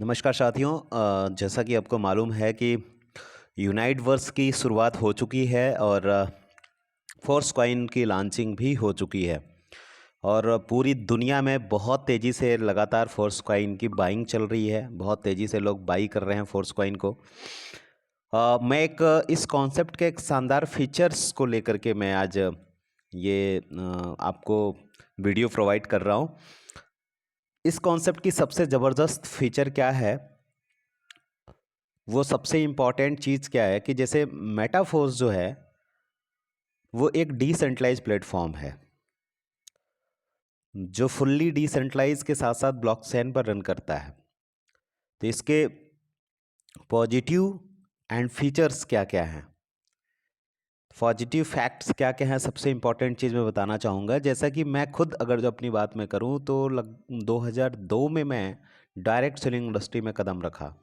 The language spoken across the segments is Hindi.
नमस्कार साथियों। जैसा कि आपको मालूम है कि यूनाइट वर्स की शुरुआत हो चुकी है और फोर्स कॉइन की लॉन्चिंग भी हो चुकी है और पूरी दुनिया में बहुत तेज़ी से लगातार फोर्स कॉइन की बाइंग चल रही है। बहुत तेज़ी से लोग बाई कर रहे हैं फोर्स कॉइन को। मैं इस कॉन्सेप्ट के एक शानदार फीचर्स को लेकर के मैं आज ये आपको वीडियो प्रोवाइड कर रहा हूँ। इस कॉन्सेप्ट की सबसे ज़बरदस्त फीचर क्या है, वो सबसे इम्पॉर्टेंट चीज़ क्या है कि जैसे मेटाफोर्स जो है वो एक डिसेंट्रलाइज प्लेटफॉर्म है जो फुल्ली डिसेंट्रलाइज के साथ साथ ब्लॉकचेन पर रन करता है। तो इसके पॉजिटिव एंड फीचर्स क्या क्या हैं, पॉजिटिव फैक्ट्स क्या क्या हैं, सबसे इम्पॉर्टेंट चीज़ मैं बताना चाहूँगा। जैसा कि मैं खुद अगर जो अपनी बात मैं करूँ तो 2002 में मैं डायरेक्ट सेलिंग इंडस्ट्री में कदम रखा।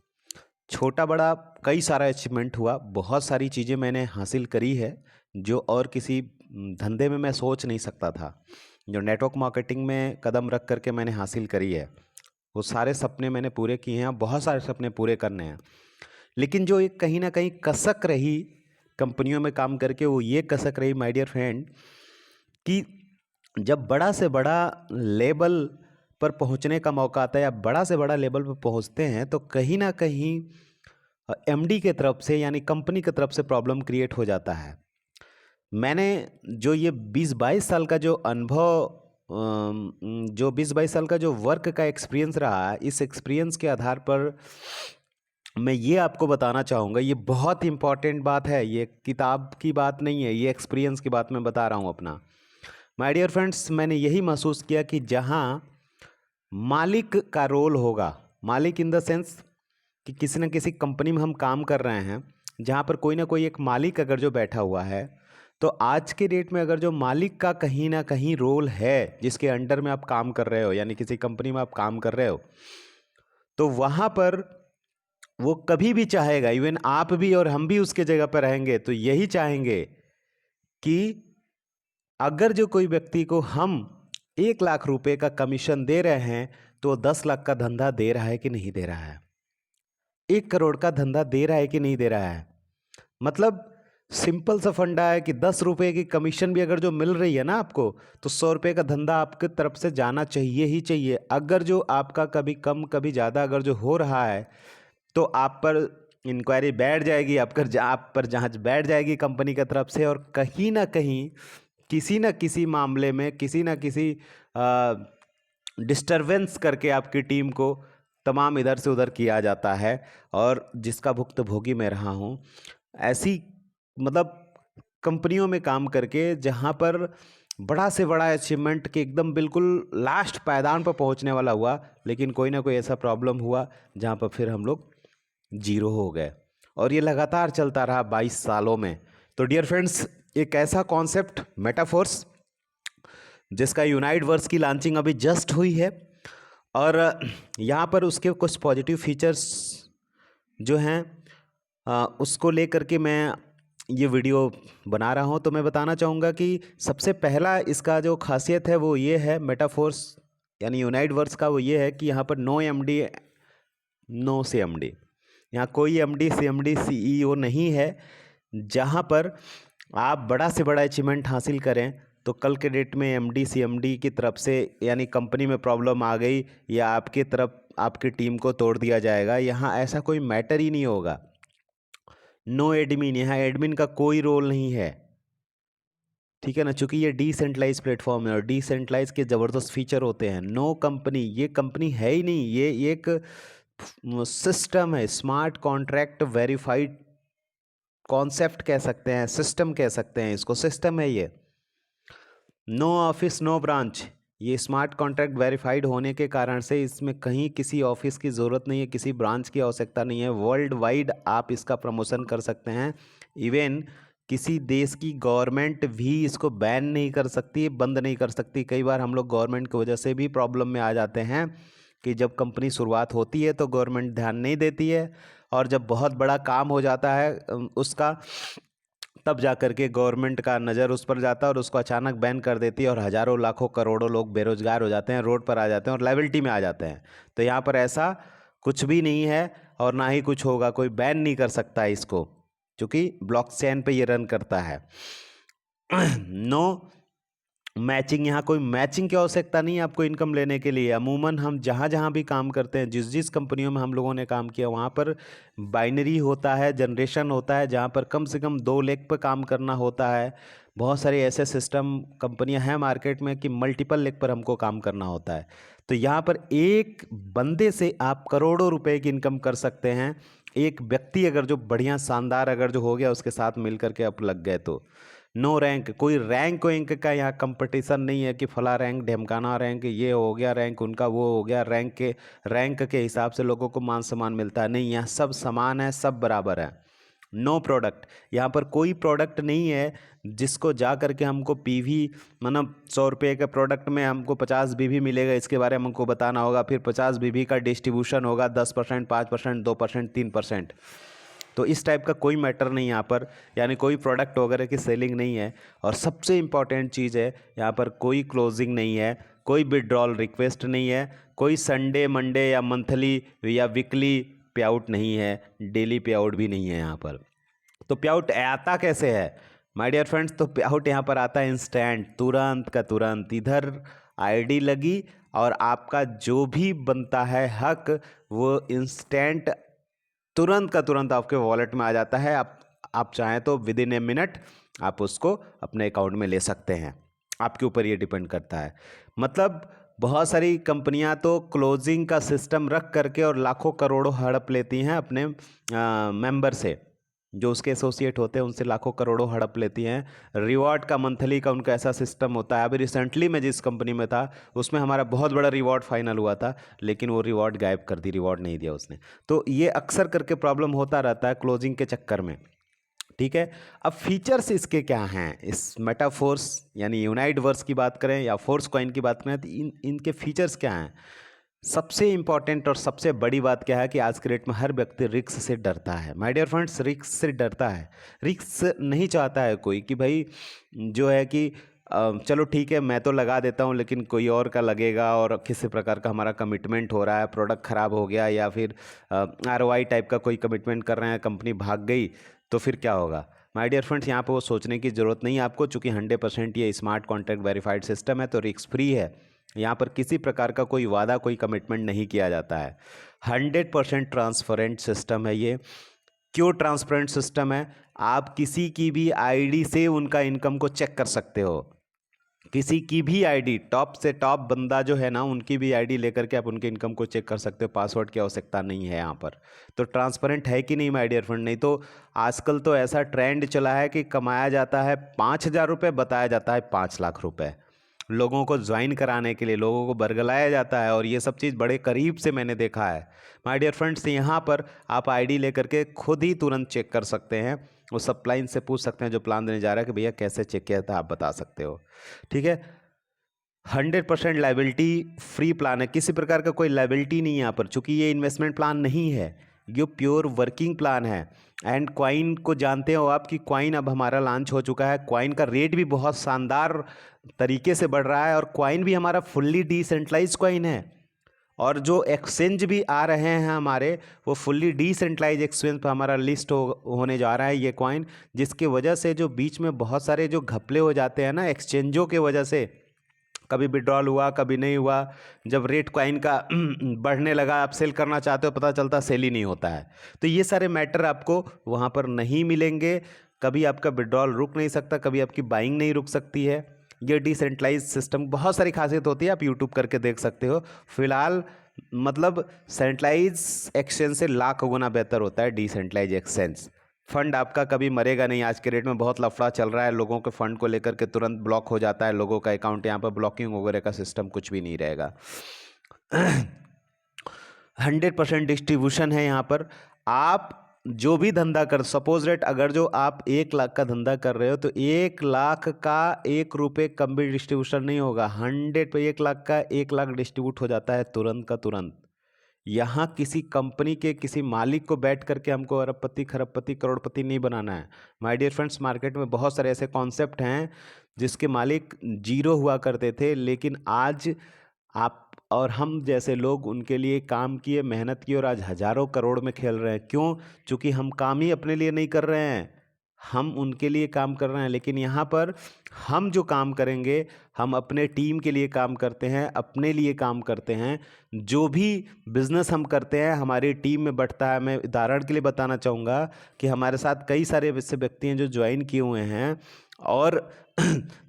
छोटा बड़ा कई सारा अचीवमेंट हुआ, बहुत सारी चीज़ें मैंने हासिल करी है जो और किसी धंधे में मैं सोच नहीं सकता था। जो नेटवर्क मार्केटिंग में कदम रख करके मैंने हासिल करी है वो सारे सपने मैंने पूरे किए हैं, बहुत सारे सपने पूरे करने हैं। लेकिन जो एक कहीं ना कहीं कसक रही कंपनियों में काम करके, वो ये कसक रही माय डियर फ्रेंड कि जब बड़ा से बड़ा लेवल पर पहुंचने का मौका आता है या बड़ा से बड़ा लेवल पर पहुंचते हैं तो कहीं ना कहीं एमडी के तरफ से यानी कंपनी की तरफ से प्रॉब्लम क्रिएट हो जाता है। मैंने जो ये 20-22 साल का जो अनुभव जो 20-22 साल का जो वर्क का एक्सपीरियंस रहा, इस एक्सपीरियंस के आधार पर मैं ये आपको बताना चाहूँगा। ये बहुत इंपॉर्टेंट बात है, ये किताब की बात नहीं है, ये एक्सपीरियंस की बात मैं बता रहा हूँ अपना। माय डियर फ्रेंड्स, मैंने यही महसूस किया कि जहाँ मालिक का रोल होगा, मालिक इन द सेंस कि किसी न किसी कंपनी में हम काम कर रहे हैं जहाँ पर कोई ना कोई एक मालिक अगर जो बैठा हुआ है, तो आज के डेट में अगर जो मालिक का कहीं ना कहीं रोल है जिसके अंडर में आप काम कर रहे हो, यानी किसी कंपनी में आप काम कर रहे हो, तो वहाँ पर वो कभी भी चाहेगा, इवन आप भी और हम भी उसके जगह पर रहेंगे तो यही चाहेंगे कि अगर जो कोई व्यक्ति को हम 1 लाख रुपए का कमीशन दे रहे हैं तो 10 लाख का धंधा दे रहा है कि नहीं दे रहा है, 1 करोड़ का धंधा दे रहा है कि नहीं दे रहा है। मतलब सिंपल सा फंडा है कि 10 रुपए की कमीशन भी अगर जो मिल रही है ना आपको, तो 100 रुपए का धंधा आपकी तरफ से जाना चाहिए ही चाहिए। अगर जो आपका कभी कम कभी ज़्यादा अगर जो हो रहा है तो आप पर इंक्वायरी बैठ जाएगी, आप पर जांच बैठ जाएगी कंपनी की तरफ से, और कहीं ना कहीं किसी न किसी मामले में किसी न किसी डिस्टरबेंस करके आपकी टीम को तमाम इधर से उधर किया जाता है, और जिसका भुक्तभोगी मैं रहा हूँ। ऐसी मतलब कंपनियों में काम करके जहाँ पर बड़ा से बड़ा अचीवमेंट के एकदम बिल्कुल लास्ट पायदान पर पहुँचने वाला हुआ, लेकिन कोई ना कोई ऐसा प्रॉब्लम हुआ जहाँ पर फिर हम लोग जीरो हो गए, और ये लगातार चलता रहा 22 सालों में। तो डियर फ्रेंड्स, एक ऐसा कॉन्सेप्ट मेटाफोर्स जिसका यूनाइट वर्स की लॉन्चिंग अभी जस्ट हुई है, और यहाँ पर उसके कुछ पॉजिटिव फीचर्स जो हैं उसको लेकर के मैं ये वीडियो बना रहा हूँ। तो मैं बताना चाहूँगा कि सबसे पहला इसका जो खासियत है वो ये है, मेटाफोर्स यानी यूनाइट वर्स का, वो ये है कि यहाँ पर नो एमडी नो सीएमडी, यहाँ कोई एमडी सीएमडी सीईओ नहीं है। जहाँ पर आप बड़ा से बड़ा अचीवमेंट हासिल करें तो कल के डेट में एमडी सीएमडी की तरफ से यानी कंपनी में प्रॉब्लम आ गई या आपकी तरफ आपकी टीम को तोड़ दिया जाएगा, यहाँ ऐसा कोई मैटर ही नहीं होगा। नो एडमिन, यहाँ एडमिन का कोई रोल नहीं है, ठीक है ना, चूंकि ये डिसेंट्रलाइज प्लेटफॉर्म है और डिसेंट्रलाइज के ज़बरदस्त फीचर होते हैं। नो कंपनी, ये कंपनी है ही नहीं, ये एक सिस्टम है, स्मार्ट कॉन्ट्रैक्ट वेरीफाइड कॉन्सेप्ट कह सकते हैं, सिस्टम कह सकते हैं इसको, सिस्टम है ये। नो ऑफिस नो ब्रांच, ये स्मार्ट कॉन्ट्रैक्ट वेरीफाइड होने के कारण से इसमें कहीं किसी ऑफिस की ज़रूरत नहीं है, किसी ब्रांच की आवश्यकता नहीं है। वर्ल्ड वाइड आप इसका प्रमोशन कर सकते हैं। इवन किसी देश की गवर्नमेंट भी इसको बैन नहीं कर सकती, बंद नहीं कर सकती। कई बार हम लोग गवर्नमेंट की वजह से भी प्रॉब्लम में आ जाते हैं कि जब कंपनी शुरुआत होती है तो गवर्नमेंट ध्यान नहीं देती है, और जब बहुत बड़ा काम हो जाता है उसका, तब जा कर के गवर्नमेंट का नज़र उस पर जाता है और उसको अचानक बैन कर देती है, और हज़ारों लाखों करोड़ों लोग बेरोजगार हो जाते हैं, रोड पर आ जाते हैं और लाइबिलिटी में आ जाते हैं। तो यहाँ पर ऐसा कुछ भी नहीं है और ना ही कुछ होगा, कोई बैन नहीं कर सकता है इसको, क्योंकि ब्लॉकचेन पे ये रन करता है। नो मैचिंग, यहाँ कोई मैचिंग की आवश्यकता नहीं है आपको इनकम लेने के लिए। अमूमन हम जहाँ जहाँ भी काम करते हैं, जिस जिस कंपनियों में हम लोगों ने काम किया, वहाँ पर बाइनरी होता है, जनरेशन होता है, जहाँ पर कम से कम 2 लेग पर काम करना होता है। बहुत सारे ऐसे सिस्टम कंपनियां हैं मार्केट में कि मल्टीपल लेग पर हमको काम करना होता है। तो यहाँ पर एक बंदे से आप करोड़ों रुपए की इनकम कर सकते हैं। एक व्यक्ति अगर जो बढ़िया शानदार अगर जो हो गया, उसके साथ मिल करके आप लग गए तो। नो रैंक, कोई रैंक वैंक का यहाँ कंपटीशन नहीं है कि फला रैंक, ढमकाना रैंक, ये हो गया रैंक, उनका वो हो गया रैंक के हिसाब से लोगों को मान सम्मान मिलता है। नहीं, यहाँ सब समान है, सब बराबर है। नो प्रोडक्ट, यहाँ पर कोई प्रोडक्ट नहीं है जिसको जा करके हमको पीवी, मतलब 100 रुपये के प्रोडक्ट में हमको 50 बीवी मिलेगा, इसके बारे में हमको बताना होगा। फिर 50 बीवी का डिस्ट्रीब्यूशन होगा, 10%, 5%, 2%, 3%। तो इस टाइप का कोई मैटर नहीं यहाँ पर, यानी कोई प्रोडक्ट वगैरह की सेलिंग नहीं है। और सबसे इम्पॉर्टेंट चीज़ है, यहाँ पर कोई क्लोजिंग नहीं है, कोई विड्रॉल रिक्वेस्ट नहीं है, कोई संडे मंडे या मंथली या वीकली पे आउट नहीं है, डेली पे आउट भी नहीं है यहाँ पर। तो पे आउट आता कैसे है माय डियर फ्रेंड्स? तो पे आउट यहाँ पर आता है इंस्टेंट, तुरंत का तुरंत। इधर आईडी लगी और आपका जो भी बनता है हक, वो इंस्टेंट तुरंत का तुरंत आपके वॉलेट में आ जाता है। आप चाहें तो विद इन ए मिनट आप उसको अपने अकाउंट में ले सकते हैं। आपके ऊपर ये डिपेंड करता है। मतलब बहुत सारी कंपनियां तो क्लोजिंग का सिस्टम रख करके और लाखों करोड़ों हड़प लेती हैं अपने मेंबर से, जो उसके एसोसिएट होते हैं उनसे लाखों करोड़ों हड़प लेती हैं। रिवॉर्ड का मंथली का उनका ऐसा सिस्टम होता है। अभी रिसेंटली मैं जिस कंपनी में था, उसमें हमारा बहुत बड़ा रिवॉर्ड फाइनल हुआ था, लेकिन वो रिवॉर्ड गायब कर दी, रिवॉर्ड नहीं दिया उसने। तो ये अक्सर करके प्रॉब्लम होता रहता है क्लोजिंग के चक्कर में। ठीक है, अब फीचर्स इसके क्या हैं? इस मेटाफोर्स यानी यूनाइट वर्स की बात करें या फोर्स कॉइन की बात करें, तो इनके फीचर्स क्या हैं? सबसे इंपॉर्टेंट और सबसे बड़ी बात क्या है कि आज के डेट में हर व्यक्ति रिस्क से डरता है। माय डियर फ्रेंड्स, रिस्क से डरता है। रिस्क नहीं चाहता है कोई कि भाई जो है कि चलो ठीक है मैं तो लगा देता हूँ, लेकिन कोई और का लगेगा और किसी प्रकार का हमारा कमिटमेंट हो रहा है, प्रोडक्ट ख़राब हो गया या फिर ROI टाइप का कोई कमिटमेंट कर रहे हैं, कंपनी भाग गई तो फिर क्या होगा? माय डियर फ्रेंड्स, यहाँ पे वो सोचने की ज़रूरत नहीं है आपको, चूँकि 100% ये स्मार्ट कॉन्ट्रैक्ट वेरीफाइड सिस्टम है, तो रिस्क फ्री है। यहाँ पर किसी प्रकार का कोई वादा, कोई कमिटमेंट नहीं किया जाता है। 100% ट्रांसपेरेंट सिस्टम है ये। क्यों ट्रांसपेरेंट सिस्टम है? आप किसी की भी आईडी से उनका इनकम को चेक कर सकते हो। किसी की भी आईडी, टॉप से टॉप बंदा जो है ना, उनकी भी आईडी लेकर के आप उनके इनकम को चेक कर सकते हो। पासवर्ड की आवश्यकता नहीं है यहाँ पर। तो ट्रांसपेरेंट है कि नहीं माय डियर फ्रेंड? नहीं तो आजकल तो ऐसा ट्रेंड चला है कि कमाया जाता है 5,000 रुपये, बताया जाता है 5 लाख रुपये। लोगों को ज्वाइन कराने के लिए लोगों को बरगलाया जाता है, और ये सब चीज़ बड़े करीब से मैंने देखा है माय डियर फ्रेंड्स। यहाँ पर आप आईडी लेकर के खुद ही तुरंत चेक कर सकते हैं। वो सप्लाइन से पूछ सकते हैं जो प्लान देने जा रहा है कि भैया कैसे चेक किया था, आप बता सकते हो। ठीक है, 100% लाइबिलिटी फ्री प्लान है, किसी प्रकार का कोई लाइबिलिटी नहीं है यहाँ पर, चूंकि ये इन्वेस्टमेंट प्लान नहीं है, ये प्योर वर्किंग प्लान है। एंड क्वाइन को जानते हो आप कि क्वाइन अब हमारा लॉन्च हो चुका है। क्वाइन का रेट भी बहुत शानदार तरीके से बढ़ रहा है, और क्वाइन भी हमारा फुल्ली डिसेंट्रलाइज क्वाइन है। और जो एक्सचेंज भी आ रहे हैं हमारे, वो फुल्ली डिसेंट्रलाइज एक्सचेंज पर हमारा लिस्ट होने जा रहा है ये क्वाइन, जिसकी वजह से जो बीच में बहुत सारे जो घपले हो जाते हैं ना एक्सचेंजों के वजह से, कभी विड्रॉल हुआ कभी नहीं हुआ, जब रेट क्वाइन का बढ़ने लगा, आप सेल करना चाहते हो, पता चलता सेल ही नहीं होता है। तो ये सारे मैटर आपको वहाँ पर नहीं मिलेंगे। कभी आपका विड्रॉल रुक नहीं सकता, कभी आपकी बाइंग नहीं रुक सकती है। ये डिसेंट्रलाइज सिस्टम बहुत सारी खासियत होती है, आप यूट्यूब करके देख सकते हो। फिलहाल मतलब सेंट्रलाइज एक्सचेंज से लाख गुना बेहतर होता है डिसेंट्रलाइज एक्सचेंज। फंड आपका कभी मरेगा नहीं। आज के रेट में बहुत लफड़ा चल रहा है, लोगों के फंड को लेकर के तुरंत ब्लॉक हो जाता है लोगों का अकाउंट। यहाँ पर ब्लॉकिंग वगैरह का सिस्टम कुछ भी नहीं रहेगा। 100% डिस्ट्रीब्यूशन है यहाँ पर। आप जो भी धंधा कर, सपोज रेट अगर जो आप 1 लाख का धंधा कर रहे हो, तो 1 लाख का 1 रुपये कम भी डिस्ट्रीब्यूशन नहीं होगा। 100 पे 1 लाख का 1 लाख डिस्ट्रीब्यूट हो जाता है तुरंत का तुरंत। यहाँ किसी कंपनी के किसी मालिक को बैठ करके हमको अरबपति खरबपति करोड़पति नहीं बनाना है। माय डियर फ्रेंड्स, मार्केट में बहुत सारे ऐसे कॉन्सेप्ट हैं जिसके मालिक जीरो हुआ करते थे, लेकिन आज आप और हम जैसे लोग उनके लिए काम किए, मेहनत की और आज हजारों करोड़ में खेल रहे हैं। क्यों? क्योंकि हम काम ही अपने लिए नहीं कर रहे हैं, हम उनके लिए काम कर रहे हैं। लेकिन यहाँ पर हम जो काम करेंगे, हम अपने टीम के लिए काम करते हैं, अपने लिए काम करते हैं। जो भी बिजनेस हम करते हैं हमारी टीम में बढ़ता है। मैं उदाहरण के लिए बताना चाहूँगा कि हमारे साथ कई सारे ऐसे व्यक्ति हैं जो ज्वाइन किए हुए हैं, और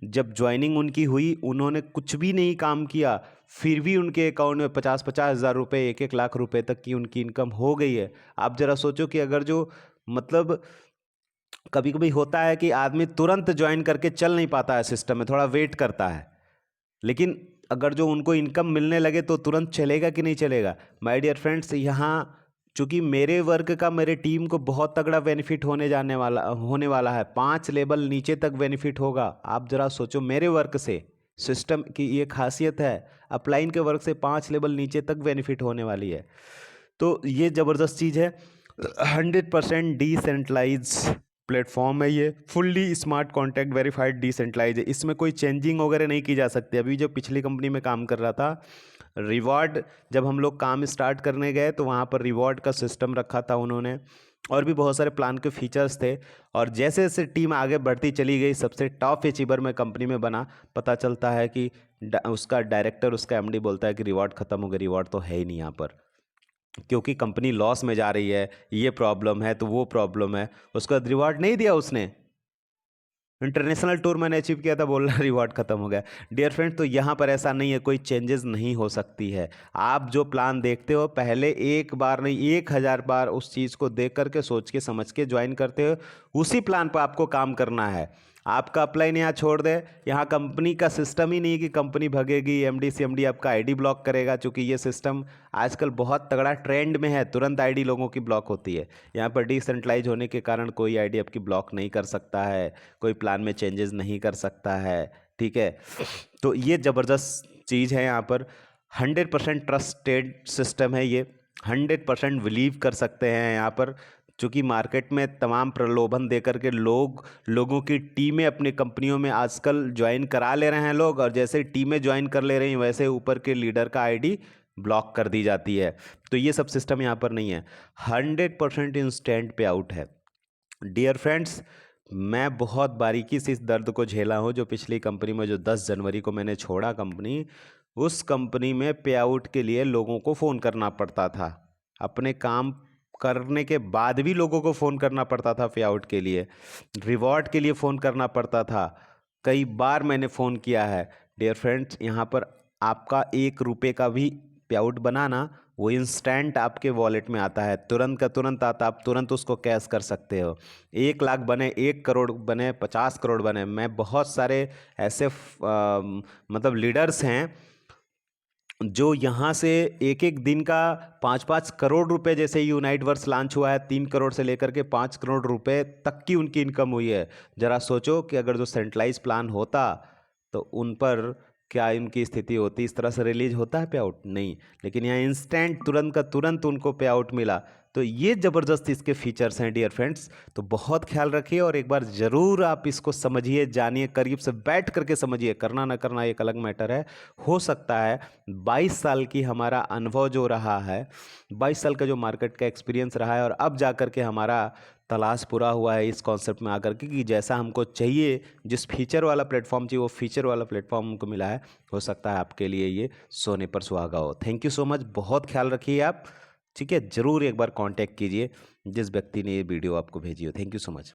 जब ज्वाइनिंग उनकी हुई, उन्होंने कुछ भी नहीं काम किया, फिर भी उनके अकाउंट में 50-50 हज़ार रुपये, 1-1 लाख रुपए तक की उनकी इनकम हो गई है। आप ज़रा सोचो कि अगर जो मतलब कभी कभी होता है कि आदमी तुरंत ज्वाइन करके चल नहीं पाता है सिस्टम में, थोड़ा वेट करता है, लेकिन अगर जो उनको इनकम मिलने लगे तो तुरंत चलेगा कि नहीं चलेगा? माय डियर फ्रेंड्स, यहाँ चूंकि मेरे वर्क का मेरे टीम को बहुत तगड़ा बेनिफिट होने वाला है, 5 लेवल नीचे तक बेनिफिट होगा। आप जरा सोचो, मेरे वर्क से सिस्टम की ये खासियत है, अपलाइन के वर्क से 5 लेवल नीचे तक बेनिफिट होने वाली है। तो ये ज़बरदस्त चीज़ है। 100% डिसेंट्रलाइज प्लेटफॉर्म है ये, fully smart contact verified decentralize है। इसमें कोई चेंजिंग वगैरह नहीं की जा सकती। अभी जो पिछली कंपनी में काम कर रहा था, रिवॉर्ड जब हम लोग काम स्टार्ट करने गए तो वहाँ पर रिवॉर्ड का सिस्टम रखा था उन्होंने, और भी बहुत सारे प्लान के फीचर्स थे। और जैसे जैसे टीम आगे बढ़ती चली गई, सबसे टॉप अचीवर में कंपनी में बना। पता चलता है कि उसका डायरेक्टर, उसका एमडी बोलता है कि रिवॉर्ड खत्म हो गया, रिवॉर्ड तो है ही नहीं यहाँ पर, क्योंकि कंपनी लॉस में जा रही है, ये प्रॉब्लम है तो वो प्रॉब्लम है। उसके बाद रिवॉर्ड नहीं दिया उसने। इंटरनेशनल टूर मैंने अचीव किया था, बोल रहा रिवॉर्ड खत्म हो गया। डियर फ्रेंड, तो यहाँ पर ऐसा नहीं है, कोई चेंजेस नहीं हो सकती है। आप जो प्लान देखते हो, पहले एक बार नहीं 1000 बार उस चीज़ को देख करके, सोच के समझ के ज्वाइन करते हो। उसी प्लान पर आपको काम करना है। आपका अपलाइन यहाँ छोड़ दे, यहाँ कंपनी का सिस्टम ही नहीं है कि कंपनी भगेगी, एमडी सीएमडी आपका आईडी ब्लॉक करेगा। चूँकि ये सिस्टम आजकल बहुत तगड़ा ट्रेंड में है, तुरंत आईडी लोगों की ब्लॉक होती है। यहाँ पर डिसेंट्रलाइज होने के कारण कोई आईडी आपकी ब्लॉक नहीं कर सकता है, कोई प्लान में चेंजेस नहीं कर सकता है। ठीक है, तो ये ज़बरदस्त चीज़ है। यहाँ पर 100% ट्रस्टेड सिस्टम है ये, 100% बिलीव कर सकते हैं यहाँ पर। चूँकि मार्केट में तमाम प्रलोभन दे करके लोगों की टीमें अपनी कंपनियों में आजकल ज्वाइन करा ले रहे हैं लोग, और जैसे टीमें ज्वाइन कर ले रही हैं वैसे ऊपर के लीडर का आईडी ब्लॉक कर दी जाती है। तो ये सब सिस्टम यहाँ पर नहीं है, 100% इंस्टेंट पे आउट है। डियर फ्रेंड्स, मैं बहुत बारीकी से इस दर्द को झेला हूँ। जो पिछली कंपनी में, जो 10 जनवरी को मैंने छोड़ा कंपनी, उस कंपनी में पे आउट के लिए लोगों को फ़ोन करना पड़ता था। अपने काम करने के बाद भी लोगों को फ़ोन करना पड़ता था पे आउट के लिए, रिवॉर्ड के लिए फ़ोन करना पड़ता था। कई बार मैंने फ़ोन किया है। डियर फ्रेंड्स, यहाँ पर आपका 1 रुपये का भी पे आउट बनाना, वो इंस्टेंट आपके वॉलेट में आता है, तुरंत का तुरंत आता, आप तुरंत उसको कैश कर सकते हो। 1 लाख बने, 1 करोड़ बने, 50 करोड़ बने, मैं बहुत सारे ऐसे मतलब लीडर्स हैं जो यहाँ से एक एक दिन का 5-5 करोड़ रुपए, जैसे यूनाइट वर्स लॉन्च हुआ है, 3 करोड़ से लेकर के 5 करोड़ रुपए तक की उनकी इनकम हुई है। ज़रा सोचो कि अगर जो सेंट्रलाइज प्लान होता तो उन पर क्या इनकी स्थिति होती? इस तरह से रिलीज होता है पे आउट? नहीं। लेकिन यहाँ इंस्टेंट तुरंत का तुरंत उनको पे आउट मिला। तो ये ज़बरदस्त इसके फीचर्स हैं डियर फ्रेंड्स। तो बहुत ख्याल रखिए, और एक बार ज़रूर आप इसको समझिए, जानिए, करीब से बैठ करके समझिए। करना ना करना एक अलग मैटर है। हो सकता है 22 साल की हमारा अनुभव जो रहा है, 22 साल का जो मार्केट का एक्सपीरियंस रहा है, और अब जा कर के हमारा तलाश पूरा हुआ है इस कॉन्सेप्ट में आकर के कि जैसा हमको चाहिए, जिस फीचर वाला प्लेटफॉर्म चाहिए वो फीचर वाला प्लेटफॉर्म हमको मिला है। हो सकता है आपके लिए ये सोने पर सुहागा हो। थैंक यू सो मच, बहुत ख्याल रखिए आप। ठीक है, ज़रूर एक बार कांटेक्ट कीजिए जिस व्यक्ति ने ये वीडियो आपको भेजी हो। Thank you so much.